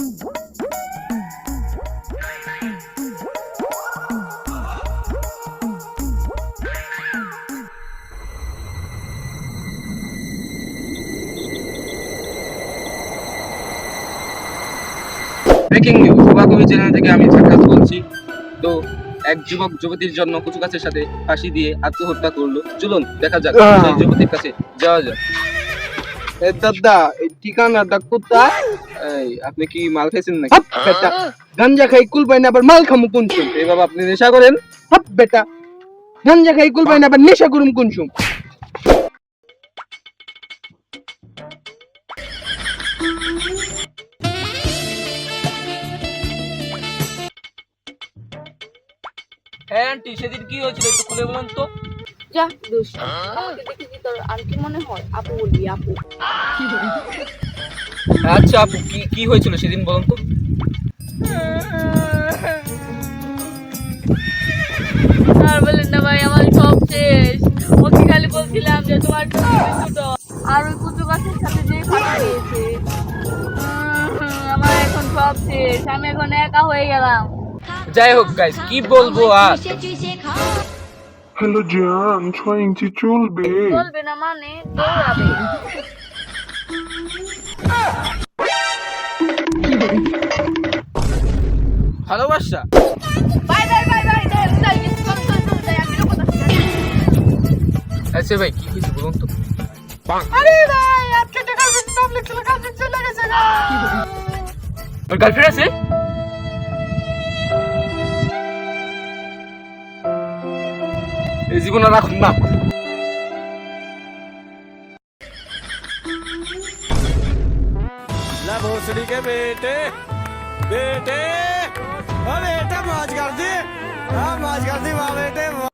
Breaking news, কবি channel থেকে আমি সাক্ষাৎ বলছি। তো এক যুবক যুবতীর জন্য কচু গাছের সাথে ফাঁসি দিয়ে আত্মহত্যা করলো। চলুন দেখা যাক সেই যুবতীর কাছে যাওয়া যাক। দাদা, এই ঠিকানাটা কোথায়? এই, আপনি কি মাল খাইছেন নাকি? বেটা, গাঞ্জা খাই কুল পাই না, আবার মাল খামু কোন সুম? এই বাবা, আপনি নেশা করেন? বেটা, গাঞ্জা খাই কুল পাই না, আবার নেশা করুম কোন সুম? হ্যাঁ আন্টি, সেদিন কি হয়েছিল একটু খুলে বলুন তো। যা দোষ, আমাকে দেখে কি তোর আন্টি মনে হয়? আপু বলবি আপু। আচ্ছা আপু, কি কি হয়েছিল সেদিন বলুন তো। আর বলেন না ভাই, আমার সব শেষ। ওকে খালি বলছিলাম যে তোমার ছোট, আর ওই কুচু গাছের সাথে যে ফাঁসি দিয়েছে। আমার এখন সব শেষ, আমি এখন একা হয়ে গেলাম। যাই হোক গাইস, কি বলবো আর। হ্যালো জান, 6 ইঞ্চি চলবে? চলবে না মানে দৌড়াবে। ভালোবাসা? বাই বাই বাই বাই, চল চল চল চল যাই, আমি লোক কথা। আচ্ছা ভাই, কি হয়েছে বলুন তো। আরে ভাই, আজকে তো গার্লফ্রেন্ড নাম লিখছিল, গার্লফ্রেন্ড চলে গেছে গা। তোর গার্লফ্রেন্ড আছে? এই জীবন আর রাখুন না। ला भोसड़ी के बेटे बेटे, अरे बेटा मौज कर दी, हाँ मौज कर दी वाह बेटे।